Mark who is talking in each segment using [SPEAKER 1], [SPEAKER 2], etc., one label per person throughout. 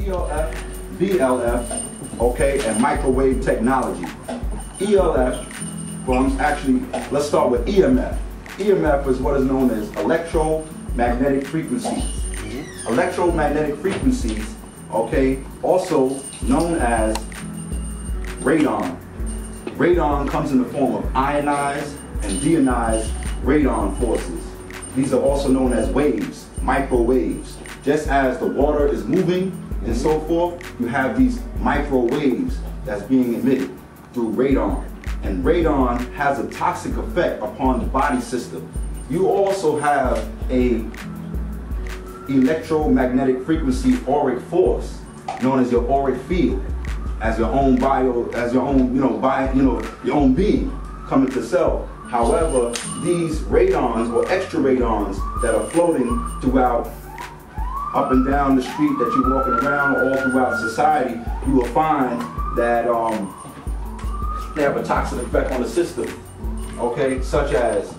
[SPEAKER 1] ELF, VLF, okay, and microwave technology. ELF, well, actually, let's start with EMF. EMF is what is known as electromagnetic frequencies. Electromagnetic frequencies, okay, also known as radon. Radon comes in the form of ionized and deionized radon forces. These are also known as waves, microwaves. Just as the water is moving and so forth, you have these microwaves that's being emitted through radon. And radon has a toxic effect upon the body system. You also have a electromagnetic frequency auric force, known as your auric field, as your own your own being coming to self. However, these radons or extra radons that are floating throughout, up and down the street that you're walking around, or all throughout society, you will find that they have a toxic effect on the system. Okay, such as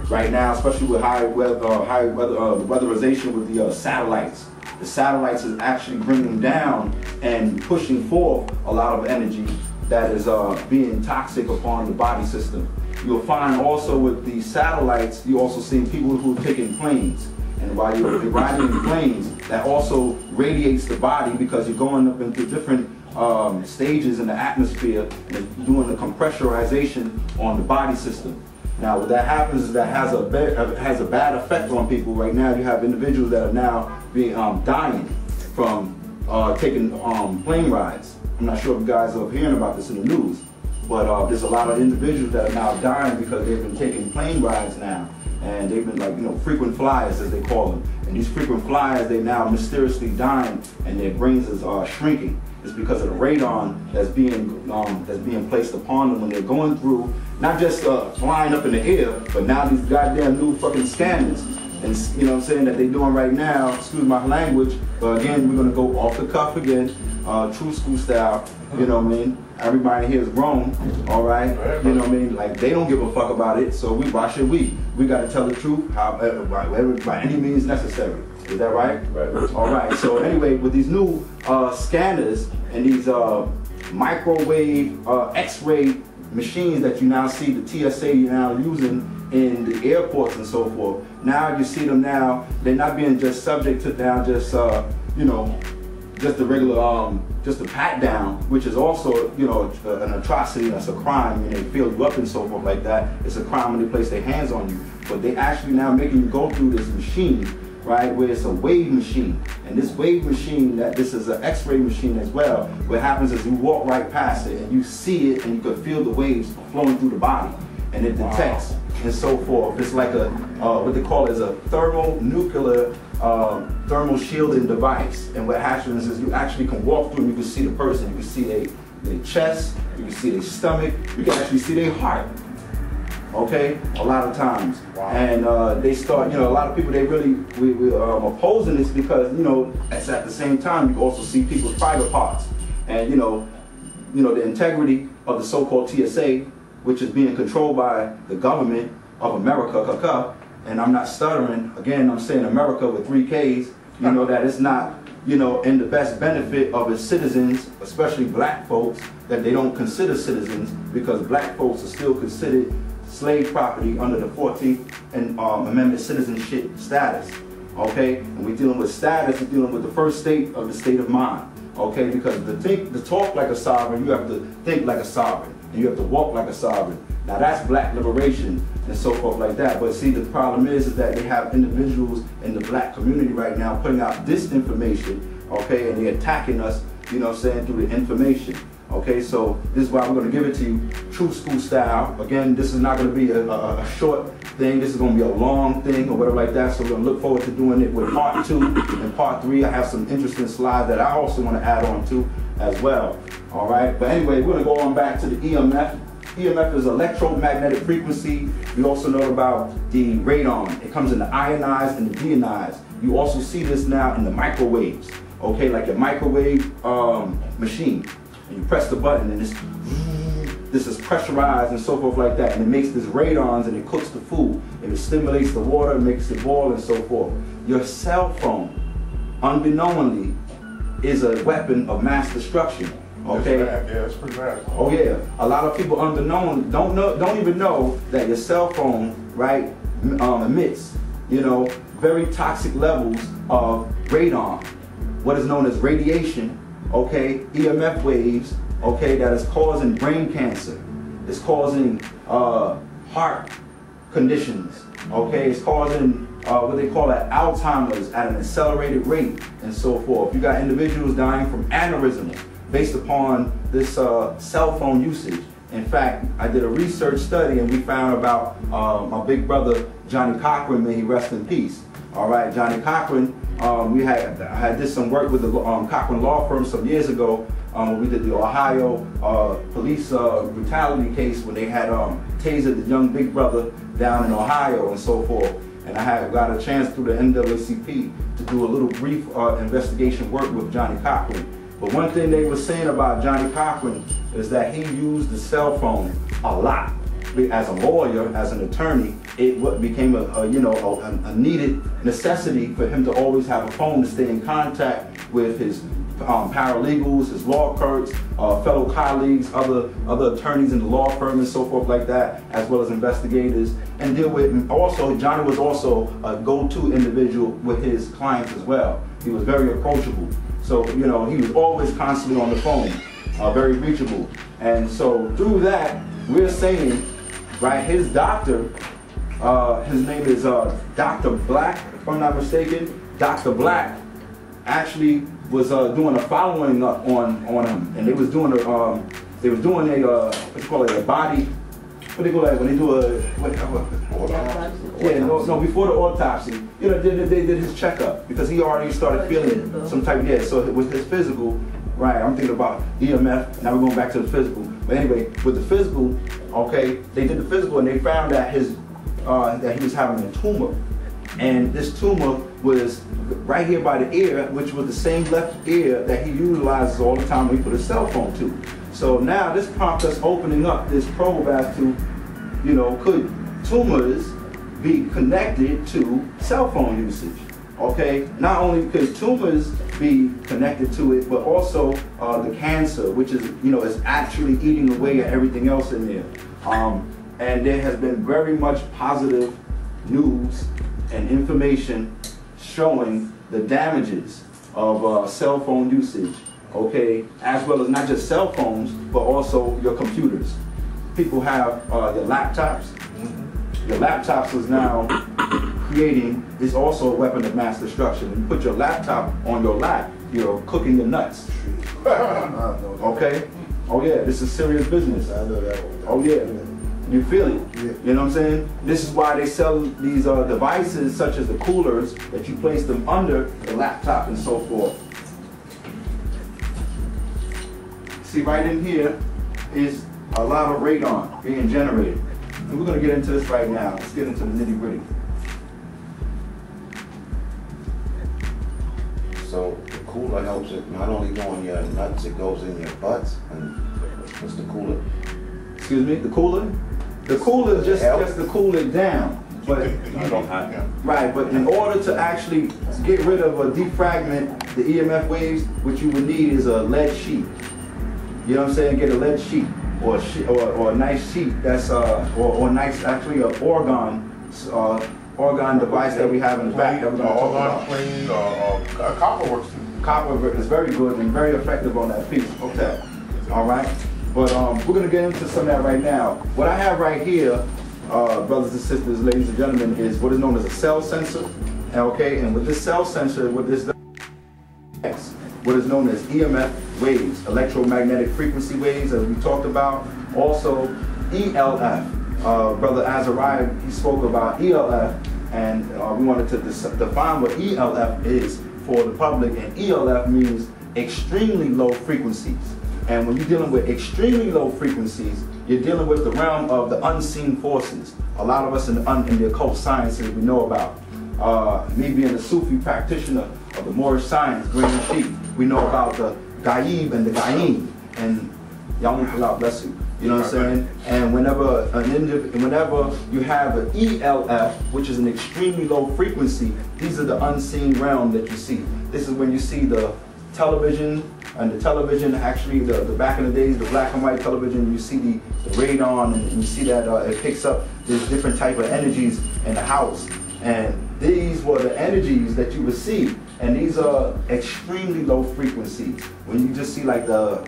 [SPEAKER 1] right now, especially with high weatherization with the satellites. The satellites is actually bringing down and pushing forth a lot of energy that is being toxic upon the body system. You'll find also with the satellites, you also see people who are taking planes. And while you're riding in planes, that also radiates the body because you're going up into different stages in the atmosphere and doing the compressurization on the body system. Now, what that happens is that has a bad effect on people. Right now, you have individuals that are now being dying from taking plane rides. I'm not sure if you guys are hearing about this in the news, but there's a lot of individuals that are now dying because they've been taking plane rides now, and they've been frequent flyers, as they call them. And these frequent flyers, they now mysteriously dying, and their brains is shrinking. It's because of the radon that's being placed upon them when they're going through, not just flying up in the air, but now these goddamn new fucking scanners. And you know what I'm saying, that they're doing right now, excuse my language, but again, we're gonna go off the cuff again, true school style, you know what I mean? Everybody here is grown, all right? You know what I mean? Like, they don't give a fuck about it, so why should we? We gotta tell the truth by any means necessary. Is that right? Right. All right, so anyway, with these new scanners and these microwave X-ray machines that you now see the TSA now using in the airports and so forth, now you see them now, they're not being just subject to now just, just the regular, just a pat down, which is also, an atrocity, that's a crime, and they fill you up and so forth like that. It's a crime when they place their hands on you. But they actually now making you go through this machine, right, where it's a wave machine. And this wave machine, this is an X-ray machine as well. What happens is you walk right past it and you see it and you can feel the waves flowing through the body, and it detects and so forth. It's like a, what they call is a thermonuclear thermal shielding device. And what happens is you actually can walk through and you can see the person. You can see their chest, you can see their stomach, you can actually see their heart. Okay, a lot of times. And they start, a lot of people, they really opposing this because, it's at the same time, you also see people's private parts. And, the integrity of the so-called TSA, which is being controlled by the government of America, and I'm not stuttering, again, I'm saying America with 3 Ks, that it's not, in the best benefit of its citizens, especially black folks, that they don't consider citizens, because black folks are still considered slave property under the 14th Amendment citizenship status. Okay, and we're dealing with status, we're dealing with the first state of the state of mind. Okay, because to talk like a sovereign, you have to think like a sovereign, and you have to walk like a sovereign. Now that's black liberation and so forth like that. But see, the problem is that they have individuals in the black community right now putting out disinformation, okay, and they're attacking us, through the information. Okay, so this is why we're going to give it to you true school style. Again, this is not going to be a short thing. This is going to be a long thing or whatever like that. So we're going to look forward to doing it with part 2 and part 3. I have some interesting slides that I also want to add on to as well. All right, but anyway, we're going to go on back to the EMF. EMF is electromagnetic frequency. We also know about the radon. It comes in the ionized and the deionized. You also see this now in the microwaves. Okay, like your microwave machine. And you press the button and this is pressurized and so forth like that, and it makes this radons and it cooks the food, and it stimulates the water, makes it boil and so forth. Your cell phone, unbeknowingly, is a weapon of mass destruction. Okay.
[SPEAKER 2] That's bad. Yeah, it's pretty bad.
[SPEAKER 1] Oh yeah. A lot of people unknown don't even know that your cell phone, right, emits, you know, very toxic levels of radon, what is known as radiation. Okay, EMF waves. Okay, that is causing brain cancer. It's causing heart conditions. Okay, it's causing what they call Alzheimer's at an accelerated rate and so forth. You got individuals dying from aneurysms based upon this cell phone usage. In fact, I did a research study and we found about my big brother Johnny Cochran, may he rest in peace. All right, Johnny Cochran. I did some work with the Cochran law firm some years ago. We did the Ohio police brutality case when they had tasered the young big brother down in Ohio and so forth. And I got a chance through the NAACP to do a little brief investigation work with Johnny Cochran. But one thing they were saying about Johnny Cochran is that he used the cell phone a lot. As a lawyer, as an attorney, it became a needed necessity for him to always have a phone to stay in contact with his paralegals, his law clerks, fellow colleagues, other attorneys in the law firm and so forth like that, as well as investigators, and deal with. And also, Johnny was also a go-to individual with his clients as well. He was very approachable. So, you know, he was always constantly on the phone, very reachable. And so through that, we're saying, right, his doctor, his name is Dr. Black, if I'm not mistaken. Dr. Black actually was doing a following up on him, and they was doing a what you call it, a body. What do they call that when they do before the autopsy, you know, they did his checkup because he already started feeling some type. Yeah, so with his physical, right? I'm thinking about EMF. Now we're going back to the physical. But anyway, with the physical, okay, they did the physical and they found that that he was having a tumor, and this tumor was right here by the ear, which was the same left ear that he utilizes all the time when he put his cell phone to. So now this prompts us opening up this probe as to, you know, could tumors be connected to cell phone usage? Okay, not only could tumors be connected to it, but also the cancer, which is, you know, is actually eating away at everything else in there. And there has been very much positive news and information showing the damages of cell phone usage, okay, as well as not just cell phones, but also your computers. People have your laptops. Your laptops is now is also a weapon of mass destruction. When you put your laptop on your lap, you're cooking your nuts. Okay? Oh yeah, this is serious business. I know that one. Oh yeah. You feel it. Yeah. You know what I'm saying? This is why they sell these devices such as the coolers that you place them under the laptop and so forth. See, right in here is a lot of radon being generated. And we're going to get into this right now. Let's get into the nitty-gritty.
[SPEAKER 3] So the cooler helps it not only go in your nuts, it goes in your butts. And what's the cooler?
[SPEAKER 1] Excuse me, the cooler? The cooler is just to cool it down. But right, but in order to actually get rid of or defragment the EMF waves, what you would need is a lead sheet. You know what I'm saying? Get a lead sheet or a nice sheet that's or nice actually an organ device that we have in the back that we're going to talk about.
[SPEAKER 2] Copper works too.
[SPEAKER 1] Copper is very good and very effective on that piece. Okay, all right. But we're going to get into some of that right now. What I have right here, brothers and sisters, ladies and gentlemen, is what is known as a cell sensor. Okay, and with this cell sensor, what this does, what is known as EMF waves, electromagnetic frequency waves, as we talked about. Also, ELF. Brother Azariah, he spoke about ELF, and we wanted to define what ELF is for the public. And ELF means extremely low frequencies. And when you're dealing with extremely low frequencies, you're dealing with the realm of the unseen forces. A lot of us in the occult sciences we know about. Me being a Sufi practitioner of the Moorish science, Grand Chief, we know about the Gaib and the Gaim. And Yahweh bless you. You know what I'm saying? And whenever you have an ELF, which is an extremely low frequency, these are the unseen realm that you see. This is when you see the television, and the television, actually the back in the days, the black and white television, you see the radon, and you see that it picks up these different type of energies in the house. And these were the energies that you receive. And these are extremely low frequencies. When you just see like the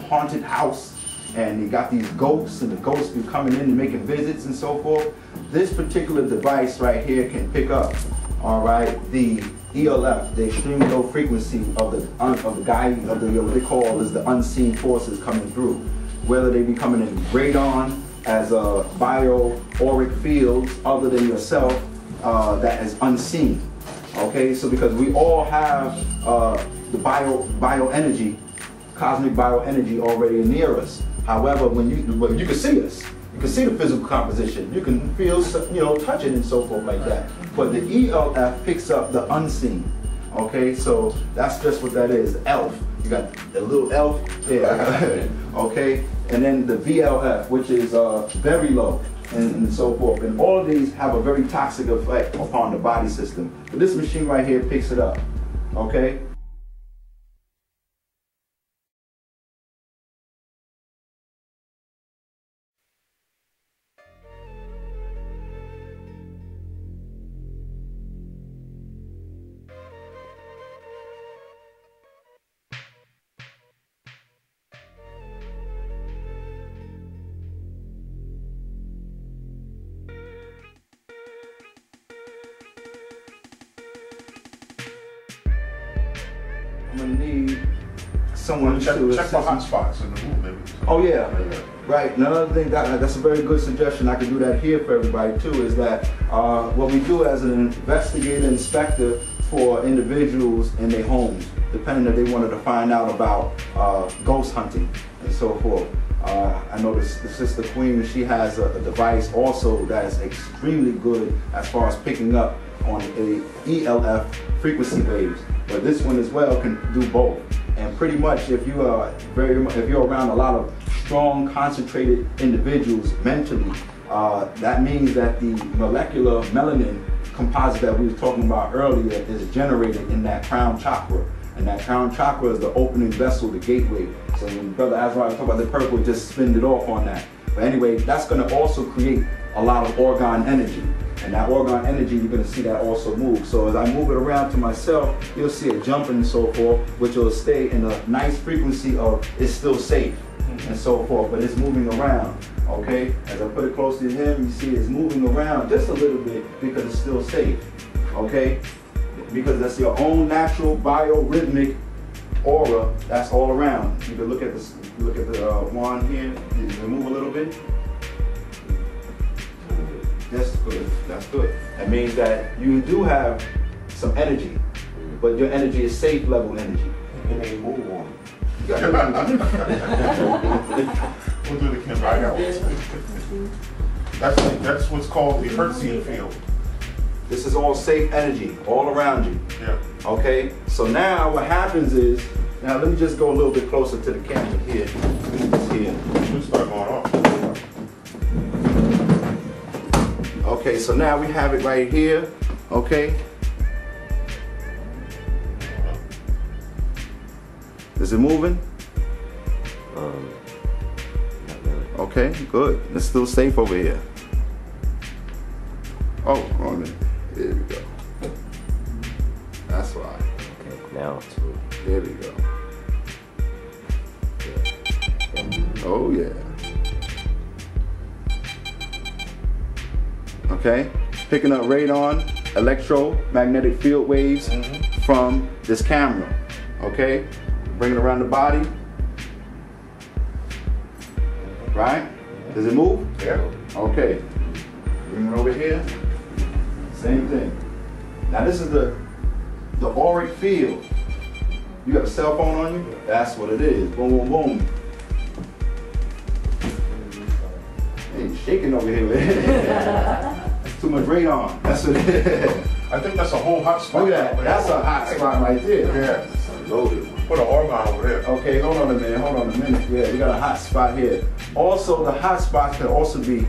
[SPEAKER 1] haunted house, and you got these ghosts, and the ghosts be coming in and making visits and so forth. This particular device right here can pick up, all right, the ELF, the extremely low frequency of the what they call is the unseen forces coming through. Whether they be coming in radon as a bio-auric fields other than yourself, that is unseen. Okay, so because we all have the bioenergy, cosmic bioenergy already near us. However, when you can see us, you can see the physical composition, you can feel, touch it and so forth like that. But the ELF picks up the unseen. Okay, so that's just what that is. ELF. You got the little ELF there. Okay, and then the VLF, which is very low. And so forth. And all of these have a very toxic effect upon the body system. But this machine right here picks it up. Okay? I'm gonna need someone to
[SPEAKER 2] check my hotspots in the room, maybe.
[SPEAKER 1] Oh yeah, right. Another thing that's a very good suggestion. I can do that here for everybody too. Is that what we do as an investigator inspector for individuals in their homes, depending if they wanted to find out about ghost hunting and so forth. I know the Sister Queen, she has a device also that is extremely good as far as picking up on a ELF frequency waves. But this one as well can do both. And pretty much if you're around a lot of strong, concentrated individuals mentally, that means that the molecular melanin composite that we were talking about earlier is generated in that crown chakra. And that crown chakra is the opening vessel, the gateway. So when Brother Azrael was talking about the purple, just spinned it off on that. But anyway, that's going to also create a lot of orgone energy. And that orgone energy, you're going to see that also move. So as I move it around to myself, you'll see it jumping and so forth, which will stay in a nice frequency of it's still safe and so forth, but it's moving around. Okay? As I put it close to him, you see it's moving around just a little bit because it's still safe. Okay? Because that's your own natural biorhythmic aura that's all around. You can look at this, look at the wand here. You can move a little bit. That's good. That's good. That means that you do have some energy, but your energy is safe level energy.
[SPEAKER 3] It ain't move on.
[SPEAKER 2] We'll do the camera. I got one. That's what's called the Hertzian field.
[SPEAKER 1] This is all safe energy all around you.
[SPEAKER 2] Yeah.
[SPEAKER 1] Okay. So now what happens is, now let me just go a little bit closer to the camera here. Here.
[SPEAKER 2] Should start going off.
[SPEAKER 1] Okay, so now we have it right here, okay? Is it moving?
[SPEAKER 4] Not really.
[SPEAKER 1] Okay, good. It's still safe over here. Oh, wrong minute. There we go. That's why.
[SPEAKER 4] Okay, now it's moving.
[SPEAKER 1] There we go.
[SPEAKER 4] Yeah.
[SPEAKER 1] Oh, yeah. Okay, picking up radon, electromagnetic field waves from this camera. Okay, bring it around the body. Right? Does it move?
[SPEAKER 2] Yeah.
[SPEAKER 1] Okay. Bring it over here. Same thing. Now this is the auric field. You got a cell phone on you? That's what it is. Boom, boom, boom. Hey, shaking over here. That's too much radon. That's what it is.
[SPEAKER 2] I think that's a whole hot spot.
[SPEAKER 1] Look at that. That's a hot spot right there.
[SPEAKER 2] Yeah.
[SPEAKER 3] Loaded.
[SPEAKER 2] Put an organ over there.
[SPEAKER 1] Okay, hold on a minute. Yeah, we got a hot spot here. Also, the hot spots can also be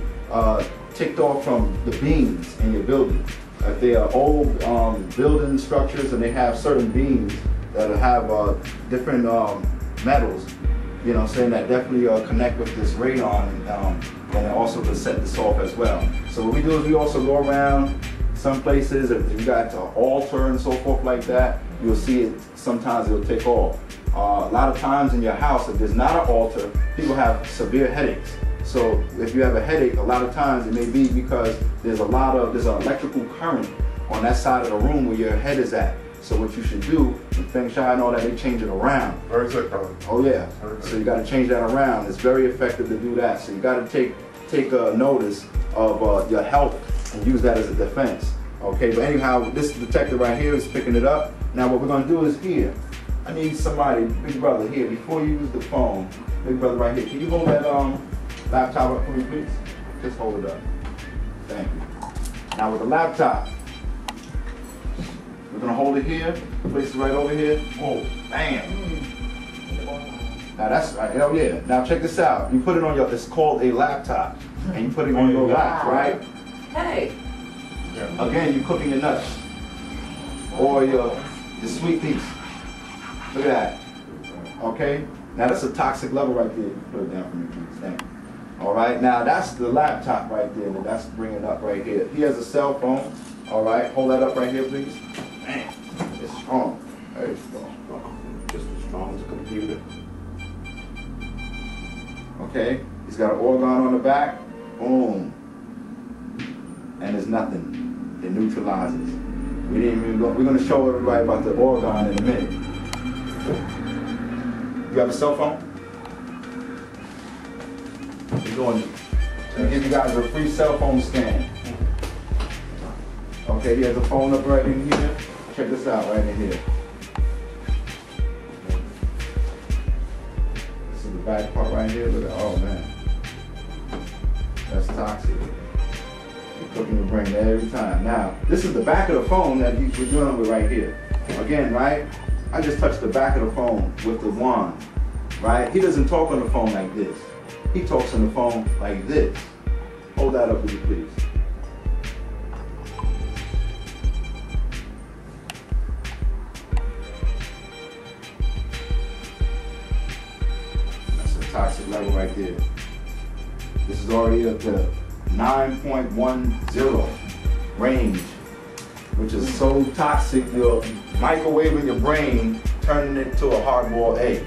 [SPEAKER 1] ticked off from the beams in your building. If they are old building structures and they have certain beams that have different metals, you know what I'm saying, that definitely connect with this radon, and it also can set this off as well. So what we do is we also go around some places, if you got an altar and so forth like that, you'll see it, sometimes it'll take off. A lot of times in your house, if there's not an altar, people have severe headaches. So if you have a headache, a lot of times it may be because there's an electrical current on that side of the room where your head is at. So what you should do, in Feng Shui and all that, they change it around.
[SPEAKER 2] Very good, brother.
[SPEAKER 1] Oh yeah. So you got to change that around. It's very effective to do that. So you got to take notice of your health and use that as a defense. Okay. But anyhow, this detector right here is picking it up. Now what we're going to do is here. I need somebody, big brother here, before you use the phone. Big brother right here. Can you hold that laptop up for me, please? Just hold it up. Thank you. Now with the laptop, we're gonna hold it here, place it right over here. Oh, bam. Now that's right, hell yeah. Now check this out. You put it on your, it's called a laptop. And you put it on your lap, right?
[SPEAKER 5] Hey.
[SPEAKER 1] Again, you're cooking your nuts. Or your sweet peas. Look at that. Okay? Now that's a toxic level right there. Put it down for me, please. Thank you. All right, now that's the laptop right there. That's bringing up right here. He has a cell phone. All right, hold that up right here, please. Man, it's strong. Very strong.
[SPEAKER 3] Just as strong as a computer.
[SPEAKER 1] Okay, he's got an organ on the back. Boom. And there's nothing. It neutralizes. We didn't even go. We're going to show everybody about the organ in a minute. You have a cell phone? We're going to give you guys a free cell phone scan. Okay, he has a phone up right in here. Check this out right in here. This is the back part right here. Look at, oh man. That's toxic. You're cooking your brain every time. Now, this is the back of the phone that we're dealing with right here. Again, right? I just touched the back of the phone with the wand. Right? He doesn't talk on the phone like this. He talks on the phone like this. Hold that up, will you please? That's a toxic level right there. This is already at the 9.10 range, which is so toxic, you're microwaving your brain, turning it to a hard-boiled egg.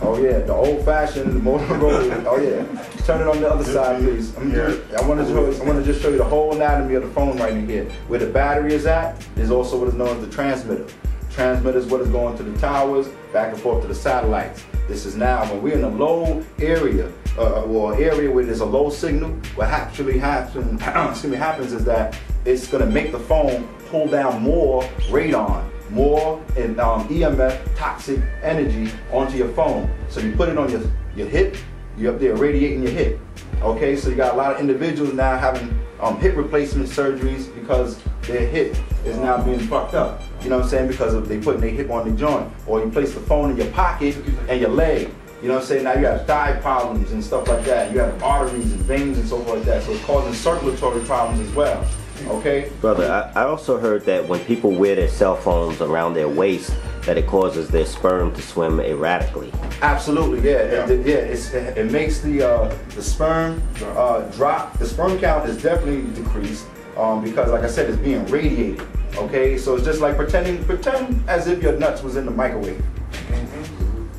[SPEAKER 1] Oh yeah, the old-fashioned Motorola. Oh yeah. Turn it on the other side, please. I want to just show you the whole anatomy of the phone right in here. Where the battery is at is also what is known as the transmitter. Transmitter is what is going to the towers, back and forth to the satellites. This is now when we're in a low area, or area where there's a low signal. What actually happens is that it's going to make the phone pull down more radon, more EMF, toxic energy onto your phone. So you put it on your hip, you're up there radiating your hip. Okay, so you got a lot of individuals now having hip replacement surgeries because their hip is now being fucked up. You know what I'm saying? Because of they putting their hip on the joint. Or you place the phone in your pocket and your leg. You know what I'm saying? Now you have thigh problems and stuff like that. You have arteries and veins and so forth like that. So it's causing circulatory problems as well. Okay?
[SPEAKER 4] Brother, I also heard that when people wear their cell phones around their waist, that it causes their sperm to swim erratically.
[SPEAKER 1] Absolutely, yeah. It makes the sperm drop. The sperm count is definitely decreased because, like I said, it's being radiated. Okay, so it's just like pretend as if your nuts was in the microwave.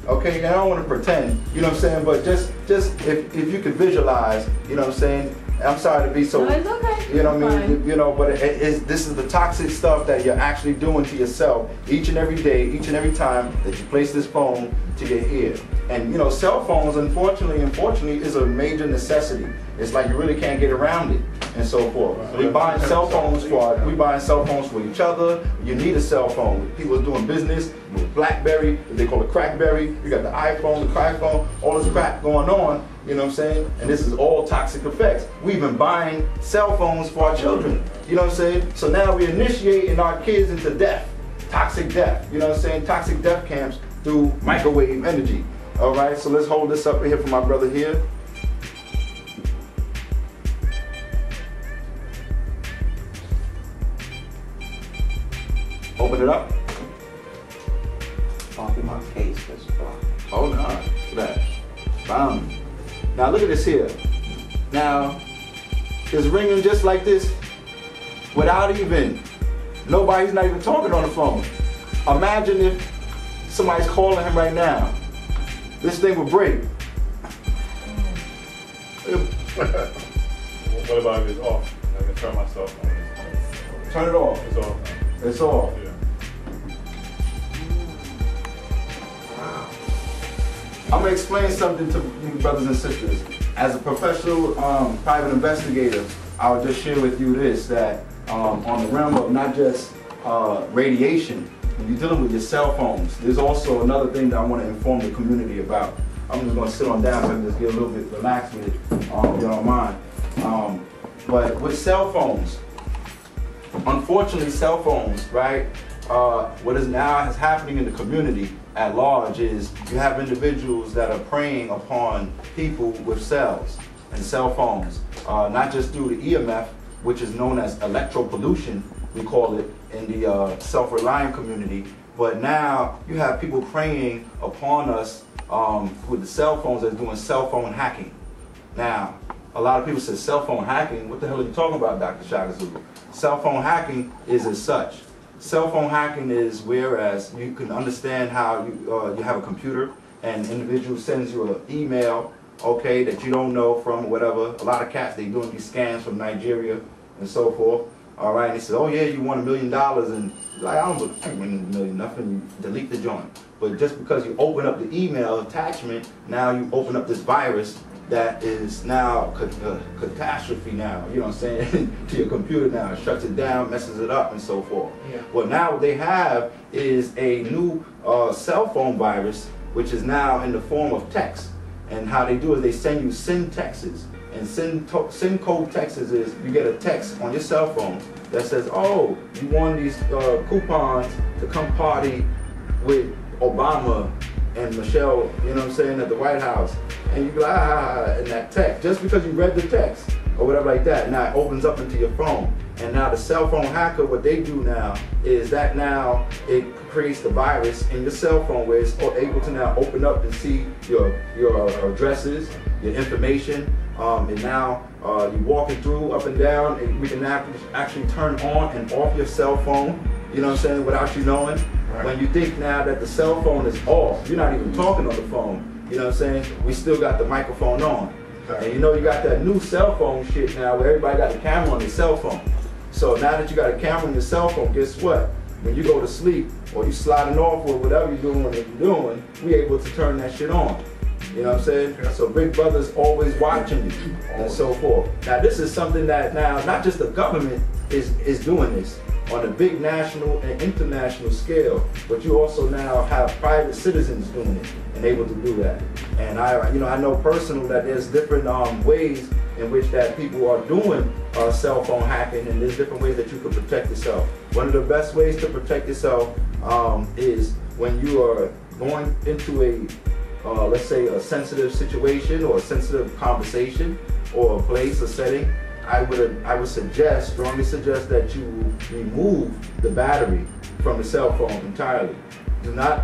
[SPEAKER 1] Okay, and I don't want to pretend, you know what I'm saying, but just if you could visualize, you know what I'm saying. I'm sorry to be so,
[SPEAKER 5] no, it's okay.
[SPEAKER 1] You know what I mean, you know, but this is the toxic stuff that you're actually doing to yourself each and every day, each and every time that you place this phone to your ear. And you know, cell phones, unfortunately, is a major necessity. It's like you really can't get around it and so forth. We buying cell phones for each other. You need a cell phone. People are doing business with BlackBerry, they call it Crackberry. You got the iPhone, the crackphone, all this crap going on. You know what I'm saying? And this is all toxic effects. We've been buying cell phones for our children. You know what I'm saying? So now we're initiating our kids into death, toxic death. You know what I'm saying? Toxic death camps through microwave energy. All right, so let's hold this up here for my brother here. it up?
[SPEAKER 3] Talk in my case, that's blocked.
[SPEAKER 1] Oh no, look at that. Bam. Now look at this here. Now, it's ringing just like this without even, nobody's not even talking on the phone. Imagine if somebody's calling him right now. This thing would break.
[SPEAKER 2] What about if it's off? I can turn my cell phone.
[SPEAKER 1] Turn it off.
[SPEAKER 2] It's off.
[SPEAKER 1] It's off.
[SPEAKER 2] Yeah.
[SPEAKER 1] I'm gonna explain something to you brothers and sisters. As a professional private investigator, I'll just share with you this, that on the realm of not just radiation, when you're dealing with your cell phones, there's also another thing that I want to inform the community about. I'm just gonna sit on down and just get a little bit relaxed with it, if you don't mind. But with cell phones, unfortunately cell phones, right, what is now is happening in the community at large is you have individuals that are preying upon people with cells and cell phones, not just through the EMF, which is known as electropollution, we call it in the self-reliant community, but now you have people preying upon us with the cell phones that's doing cell phone hacking. Now, a lot of people say cell phone hacking, what the hell are you talking about, Dr. Shaka Zulu? Cell phone hacking is as such. Cell phone hacking is whereas you can understand how you have a computer and an individual sends you an email, okay, that you don't know from whatever. A lot of cats, they doing these scams from Nigeria and so forth. All right, and they say, oh yeah, you won $1 million, and you're like, I ain't winning $1 million, nothing. You delete the joint. But just because you open up the email attachment, now you open up this virus that is now catastrophe now, you know what I'm saying, to your computer now. It shuts it down, messes it up, and so forth. Yeah. Well, now what they have is a new cell phone virus, which is now in the form of text. And how they do is they send you SIN texts. And SIN code texts is you get a text on your cell phone that says, oh, you won these coupons to come party with Obama and Michelle, you know what I'm saying, at the White House. And you be like, in that text, just because you read the text or whatever like that, now it opens up into your phone. And now the cell phone hacker, what they do now is that now it creates the virus in your cell phone where it's able to now open up and see your addresses, your information, and now you walking through up and down, and we can actually turn on and off your cell phone, you know what I'm saying, without you knowing. Right. When you think now that the cell phone is off, you're not even talking on the phone, you know what I'm saying, we still got the microphone on. Okay. And you know you got that new cell phone shit now where everybody got the camera on their cell phone. So now that you got a camera on your cell phone, guess what? When you go to sleep or you sliding off or whatever you're doing, we able to turn that shit on. You know what I'm saying? Yeah. So Big Brother's always watching you and so forth. Now this is something that now not just the government is doing this on a big national and international scale, but you also now have private citizens doing it and able to do that. And I know personally that there's different ways in which that people are doing cell phone hacking, and there's different ways that you can protect yourself. One of the best ways to protect yourself is when you are going into a, let's say, a sensitive situation or a sensitive conversation or a place, a setting. I would strongly suggest that you remove the battery from the cell phone entirely. Do not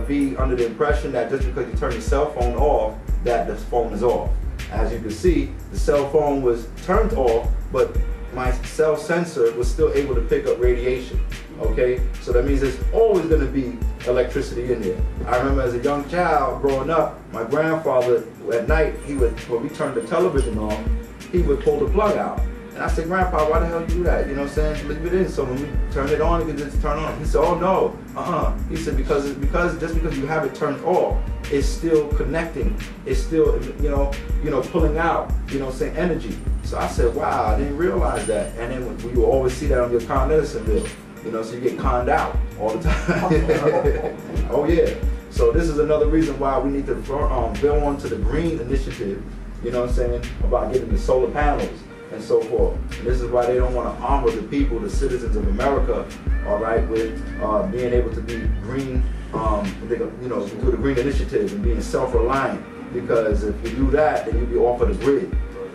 [SPEAKER 1] be under the impression that just because you turn your cell phone off, that the phone is off. As you can see, the cell phone was turned off, but my cell sensor was still able to pick up radiation. Okay, so that means there's always going to be electricity in there. I remember as a young child growing up, my grandfather at night, when we turned the television on, he would pull the plug out. And I said, Grandpa, why the hell you do that? You know what I'm saying? Leave it in. So when we turn it on, it can just turn on. He said, oh no, He said, because just because you have it turned off, it's still connecting. It's still, you know, pulling out, you know what I'm saying, energy. So I said, wow, I didn't realize that. And then you will always see that on your Con Edison bill. You know, so you get conned out all the time. Oh yeah. So this is another reason why we need to bill on to the green initiative, you know what I'm saying, about getting the solar panels and so forth. And this is why they don't want to armor the people, the citizens of America, all right, with being able to be green, you know, do the green initiative and being self-reliant. Because if you do that, then you'll be off of the grid.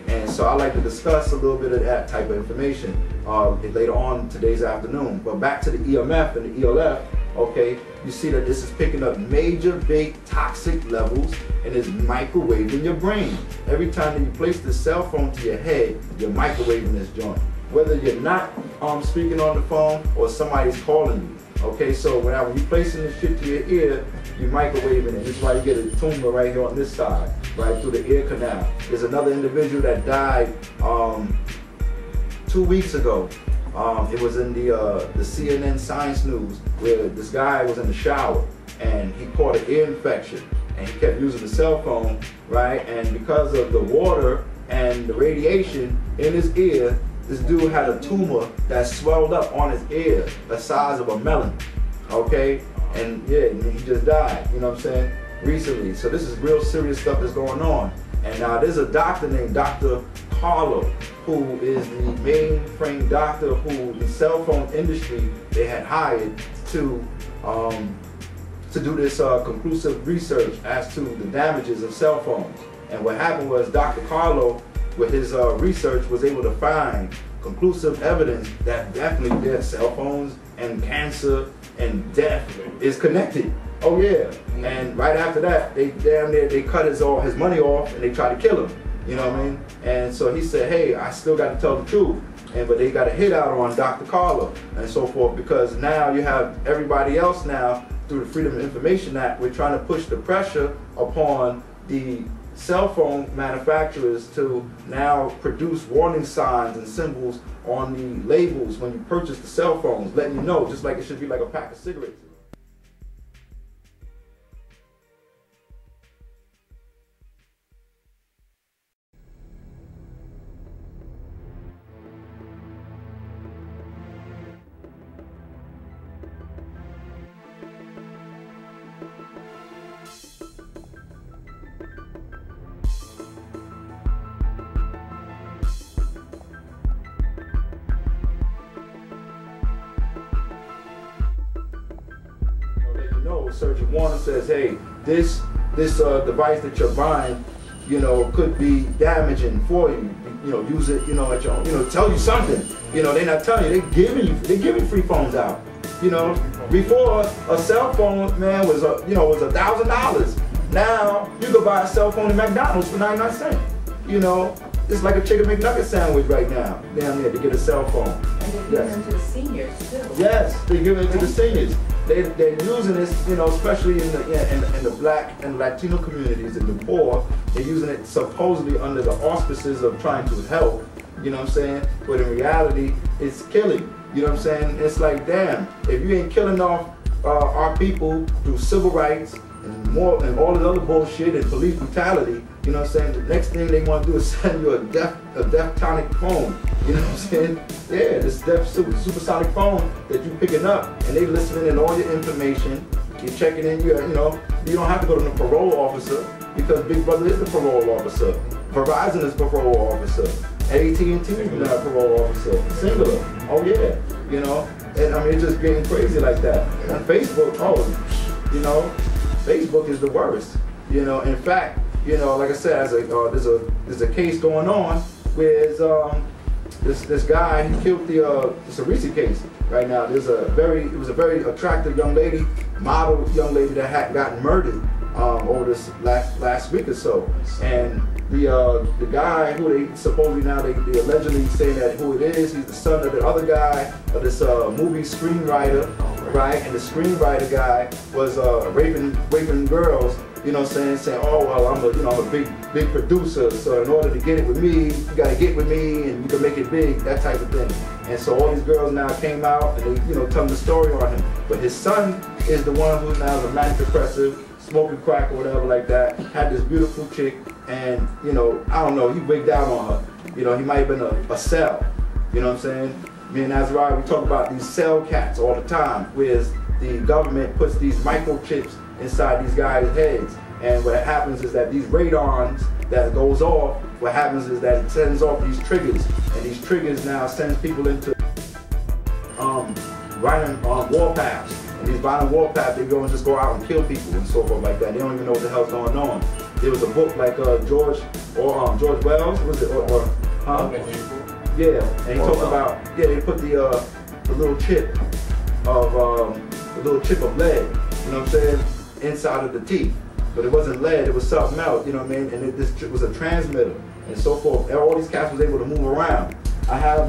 [SPEAKER 1] And so I like to discuss a little bit of that type of information later on today's afternoon. But back to the EMF and the ELF, okay, you see that this is picking up major big toxic levels and is microwaving your brain. Every time that you place the cell phone to your head, you're microwaving this joint. Whether you're not speaking on the phone or somebody's calling you. Okay, so when you placing this shit to your ear, you're microwaving it. This is why you get a tumor right here on this side, right through the ear canal. There's another individual that died 2 weeks ago. It was in the CNN Science News where this guy was in the shower and he caught an ear infection and he kept using the cell phone, right? And because of the water and the radiation in his ear, this dude had a tumor that swelled up on his ear, the size of a melon, okay? And yeah, he just died, you know what I'm saying, recently. So this is real serious stuff that's going on. And now there's a doctor named Dr. Carlo, who is the mainframe doctor who the cell phone industry, they had hired to do this conclusive research as to the damages of cell phones. And what happened was Dr. Carlo, with his research, was able to find conclusive evidence that definitely their cell phones and cancer and death is connected. Oh yeah. And right after that, they damn near they cut his money off and they tried to kill him. You know what I mean? And so he said, hey, I still got to tell the truth. But they got a hit out on Dr. Carlo and so forth, because now you have everybody else now through the Freedom of Information Act. We're trying to push the pressure upon the cell phone manufacturers to now produce warning signs and symbols on the labels when you purchase the cell phones, letting you know, just like it should be like a pack of cigarettes. Surgeon Warner says, hey, this device that you're buying, you know, could be damaging for you. You know, use it, you know, at your own, you know, tell you something. You know, they're not telling you, they're giving free phones out. You know, before a cell phone, man, was $1,000. Now you could buy a cell phone at McDonald's for 99 cents. You know, it's like a chicken McNugget sandwich right now down there to get a cell phone.
[SPEAKER 5] And they're giving them to the seniors too.
[SPEAKER 1] Yes, they're giving it to the seniors. They're using this, you know, especially in the black and Latino communities and the poor. They're using it supposedly under the auspices of trying to help, you know what I'm saying? But in reality, it's killing, you know what I'm saying? It's like, damn, if you ain't killing off our people through civil rights and all this other bullshit and police brutality, you know what I'm saying? The next thing they want to do is send you a deftonic phone. You know what I'm saying? Yeah, this supersonic phone that you're picking up, and they listening in all your information. You're checking in. You know, you don't have to go to the parole officer because Big Brother is the parole officer. Verizon is the parole officer. AT&T is not a parole officer. Singular. Oh yeah. You know, and I mean it's just getting crazy like that. And Facebook, oh, you know, Facebook is the worst. You know, in fact, you know, like I said, there's a case going on where this guy, he killed it's a recent case right now. It was a very attractive young lady, model young lady that had gotten murdered over this last week or so. And the guy who they supposedly now they allegedly saying that who it is, he's the son of the other guy, of this movie screenwriter, right? And the screenwriter guy was raping girls. You know what I'm saying, oh well, I'm a big producer, so in order to get it with me, you gotta get with me and you can make it big, that type of thing. And so all these girls now came out and they, telling the story on him. But his son is the one who's now the manic depressive, smoking crack or whatever like that, had this beautiful chick, and I don't know, he wigged out on her. He might have been a cell. You know what I'm saying? Me and Azariah, we talk about these cell cats all the time, whereas the government puts these microchips inside these guys' heads. And what happens is that these radons that goes off, what happens is that it sends off these triggers. And these triggers now sends people into violent warpaths. And these violent warpaths, they go and just go out and kill people and so forth like that. They don't even know what the hell's going on. There was a book like George Wells, was it? Huh? Yeah, and he talked about, they put the little chip of lead, you know what I'm saying, inside of the teeth. But it wasn't lead, it was something else, you know what I mean? And this was a transmitter and so forth. All these cats was able to move around. I have,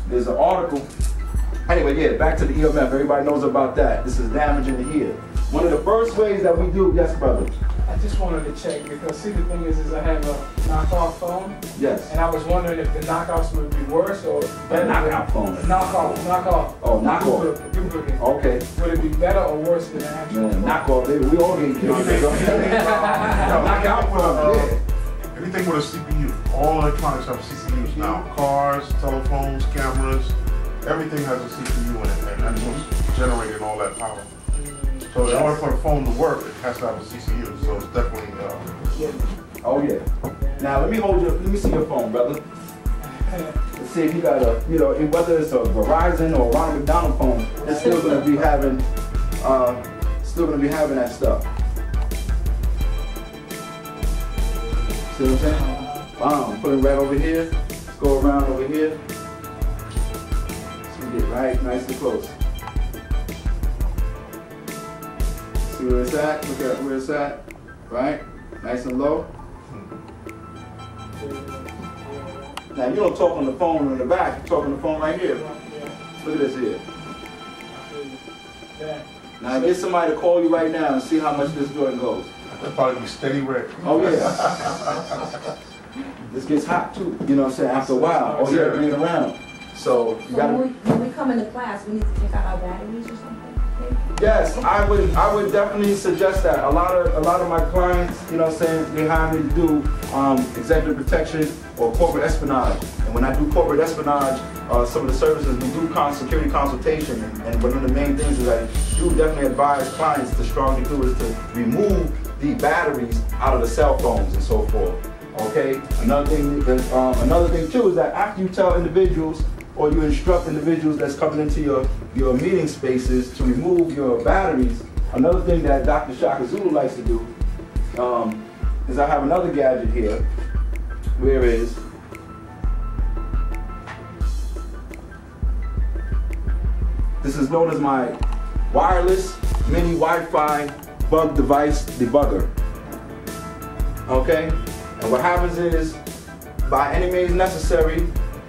[SPEAKER 1] there's an article. Anyway, yeah, back to the EMF. Everybody knows about that. This is damaging the ear. One of the first ways that we do, yes, brother.
[SPEAKER 6] I just wanted to check because see the thing is I have a knockoff phone.
[SPEAKER 1] Yes.
[SPEAKER 6] And I was wondering if the knockoffs would be worse or better.
[SPEAKER 1] Knockout phone.
[SPEAKER 6] Knockoff.
[SPEAKER 1] Oh, knockoff.
[SPEAKER 6] Duplicate.
[SPEAKER 1] Okay.
[SPEAKER 6] Would it be better or worse than the actual?
[SPEAKER 1] Man, knockoff, baby. We all get killed. Knockout phone.
[SPEAKER 2] Anything with a CPU. All electronics have CCUs now. Cars, telephones, cameras, everything has a CPU in it, and that's what's generating all that power. So in order for the phone to work, it has to have a CCU. So it's definitely.
[SPEAKER 1] Oh yeah. Now let me see your phone, brother. Let's see if you got a, whether it's a Verizon or a Ronald McDonald phone, it's still gonna be having that stuff. See what I'm saying? Put it right over here. Let's go around over here. So we get right nice and close. See where it's at? Look at where it's at. Right? Nice and low. Now you don't talk on the phone in the back, you talk on the phone right here. Look at this here. Now get somebody to call you right now and see how much this joint goes.
[SPEAKER 2] That'll probably be steady red.
[SPEAKER 1] Oh yeah. This gets hot too, you know what I'm saying, after a while. Oh yeah, bring it around. So you gotta.
[SPEAKER 5] When we come into class, we need to check out our batteries or something.
[SPEAKER 1] Yes, I would definitely suggest that. A lot of my clients, you know what I'm saying, they hire me to do executive protection or corporate espionage. And when I do corporate espionage, some of the services, we do security consultation. And one of the main things is I do definitely advise clients to strongly do is to remove the batteries out of the cell phones and so forth. Okay? Another thing too is that after you tell individuals or you instruct individuals that's coming into your meeting spaces to remove your batteries, another thing that Dr. Shaka Zulu likes to do is I have another gadget here. Where is? This is known as my wireless mini Wi-Fi bug device debugger. Okay? And what happens is, by any means necessary,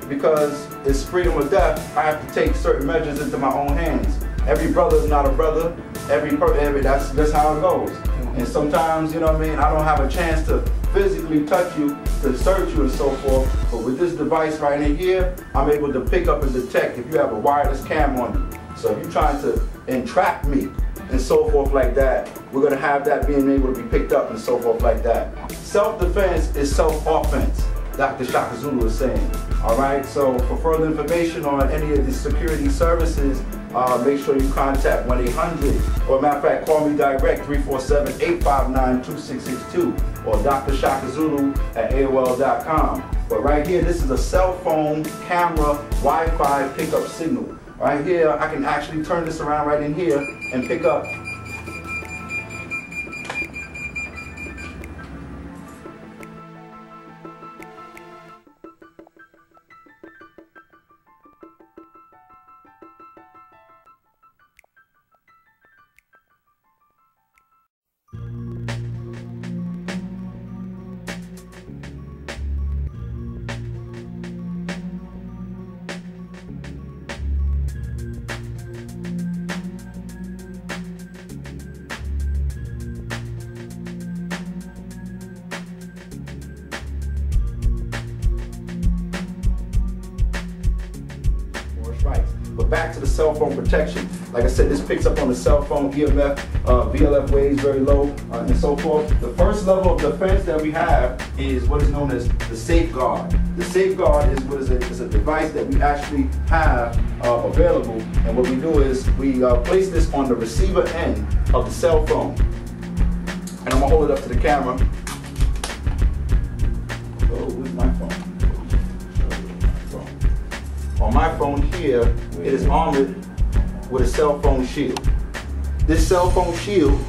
[SPEAKER 1] because it's freedom or death, I have to take certain measures into my own hands. Every brother is not a brother. That's just how it goes. And sometimes, you know what I mean, I don't have a chance to physically touch you, to search you and so forth. But with this device right in here, I'm able to pick up and detect if you have a wireless cam on you. So if you're trying to entrap me and so forth like that, we're gonna have that being able to be picked up and so forth like that. Self-defense is self-offense, Dr. Shaka Zulu is saying. All right, so for further information on any of the security services, make sure you contact 1-800, or matter of fact, call me direct, 347-859-2662, or Dr. Shaka Zulu at AOL.com. But right here, this is a cell phone camera Wi-Fi pickup signal. Right here, I can actually turn this around right in here and pick up. But back to the cell phone protection. Like I said, this picks up on the cell phone, EMF, VLF waves very low, and so forth. The first level of defense that we have is what is known as the safeguard. The safeguard is a device that we actually have available, and what we do is we place this on the receiver end of the cell phone. And I'm gonna hold it up to the camera. Oh, where's my phone? On my phone here, it is armored with a cell phone shield. This cell phone shield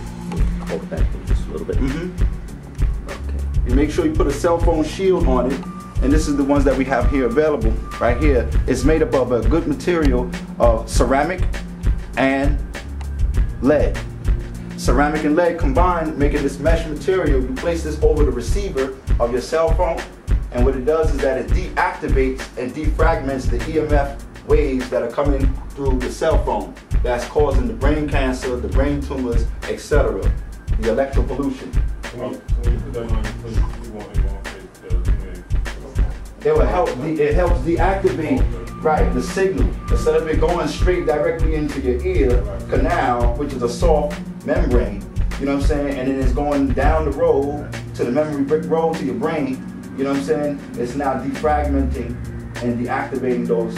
[SPEAKER 4] hold it back just a little bit. Okay.
[SPEAKER 1] You make sure you put a cell phone shield on it, and this is the ones that we have here available right here. It's made up of a good material of ceramic and lead. Ceramic and lead combined, making this mesh material. You place this over the receiver of your cell phone, and what it does is that it deactivates and defragments the EMF waves that are coming through the cell phone that's causing the brain cancer, the brain tumors, etc. The electropollution. It will help. It helps deactivate, right, the signal. Instead of it going straight directly into your ear canal, which is a soft membrane, you know what I'm saying, and then it's going down the road to the memory brick road to your brain. You know what I'm saying? It's now defragmenting and deactivating those,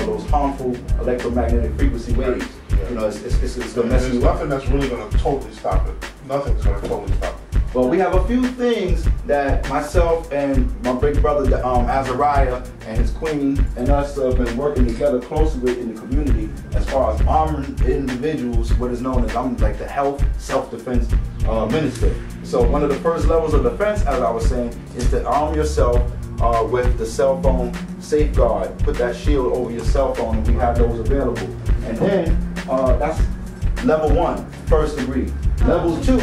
[SPEAKER 1] those harmful electromagnetic frequency waves. You know, it's gonna mess you up.
[SPEAKER 2] There's nothing that's really gonna totally stop it. Nothing's gonna totally stop it.
[SPEAKER 1] Well, we have a few things that myself and my big brother Azariah and his queen and us have been working together closely with in the community as far as arming individuals, what is known as I'm like the health self-defense minister. So one of the first levels of defense, as I was saying, is to arm yourself with the cell phone safeguard. Put that shield over your cell phone, and we have those available. And then that's level 1, first degree. Level 2.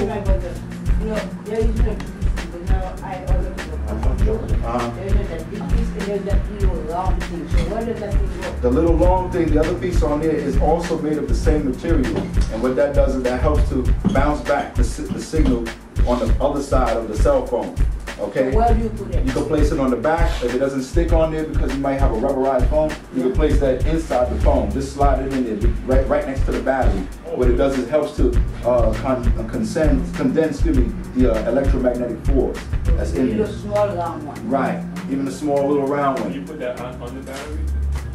[SPEAKER 1] The little long thing, the other piece on there is also made of the same material. And what that does is that helps to bounce back the signal on the other side of the cell phone. Okay?
[SPEAKER 5] Where do you put it?
[SPEAKER 1] You can place it on the back. If it doesn't stick on there because you might have a rubberized phone, you can place that inside the phone. Just slide it in there, right next to the battery. What it does is helps to condense the electromagnetic force that's in
[SPEAKER 5] The
[SPEAKER 1] there.
[SPEAKER 5] small round one.
[SPEAKER 1] Right. Even the small little round one.
[SPEAKER 7] You put that on the battery?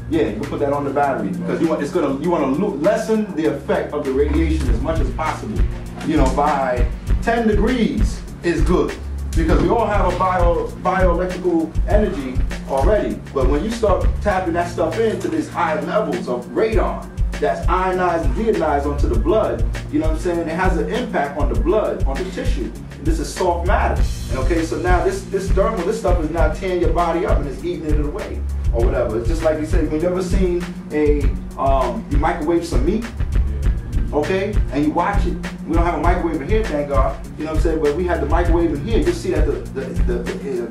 [SPEAKER 1] Yeah, you can put that on the battery because you want to lessen the effect of the radiation as much as possible. You know, by 10 degrees is good because we all have a bioelectrical energy already. But when you start tapping that stuff into these high levels of radon that's ionized and deionized onto the blood, you know what I'm saying? It has an impact on the blood, on the tissue. This is soft matter. Okay, so now this dermal, this stuff is now tearing your body up and it's eating it away or whatever. It's just like you said, when you ever seen you microwave some meat, okay, and you watch it. We don't have a microwave in here, thank God. You know what I'm saying? But we had the microwave in here. You see that the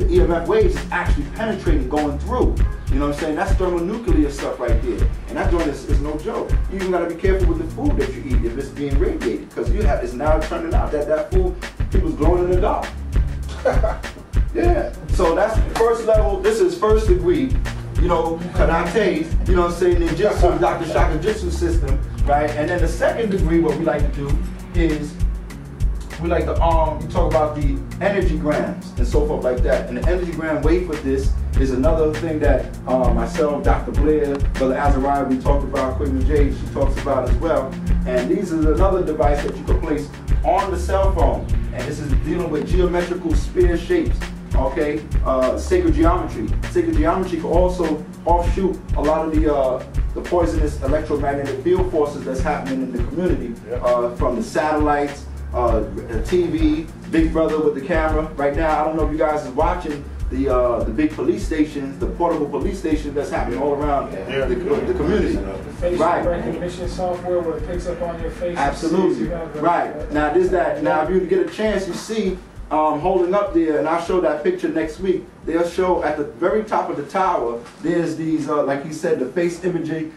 [SPEAKER 1] EMF waves is actually penetrating, going through. You know what I'm saying? That's thermonuclear stuff right there. And that joint is no joke. You even gotta be careful with the food that you eat if it's being radiated, because it's now turning out that food, people's glowing in the dark. Yeah. So that's first level. This is first degree. You know, karates, you know what I'm saying, ninjutsu, Dr.Shaka Zulu system, right? And then the second degree, what we like to do is we like to you talk about the energy grams and so forth like that. And the energy gram weight for this is another thing that myself, Dr. Blair, Brother Azariah, we talked about, Queen Jade, she talks about as well. And these is another device that you can place on the cell phone. And this is dealing with geometrical sphere shapes. Okay, sacred geometry. Sacred geometry can also offshoot a lot of the poisonous electromagnetic field forces that's happening in the community, from the satellites, TV, Big Brother with the camera. Right now, I don't know if you guys are watching the big police stations, the portable police stations that's happening all around the community.
[SPEAKER 6] The facial recognition software where it picks up on your face.
[SPEAKER 1] Absolutely. Right. Now, Now, if you get a chance, you see. Holding up there, and I'll show that picture next week. They'll show at the very top of the tower, there's these, like he said, the face imaging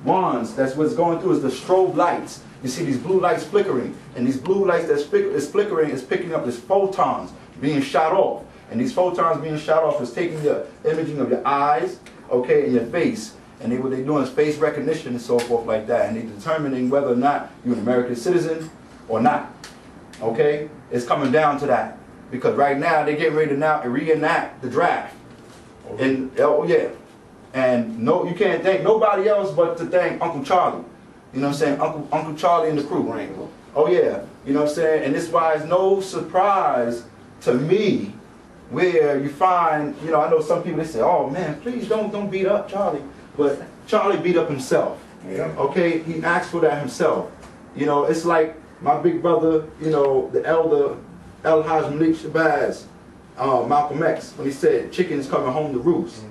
[SPEAKER 1] wands. That's what's going through is the strobe lights. You see these blue lights flickering, and these blue lights that's flickering is picking up these photons being shot off. And these photons being shot off is taking the imaging of your eyes, okay, and your face. And what they're doing is face recognition and so forth like that. And they're determining whether or not you're an American citizen or not. Okay? It's coming down to that. Because right now they're getting ready to now reenact the draft. And oh yeah. And no, you can't thank nobody else but to thank Uncle Charlie. You know what I'm saying? Uncle Charlie and the crew. Oh yeah. You know what I'm saying? And this why it's no surprise to me where you find, you know, I know some people they say, oh man, please don't beat up Charlie. But Charlie beat up himself. Yeah. Okay? He asked for that himself. You know, it's like my big brother, you know, the elder, El Haj Malik Shabazz, Malcolm X, when he said chickens coming home to roost.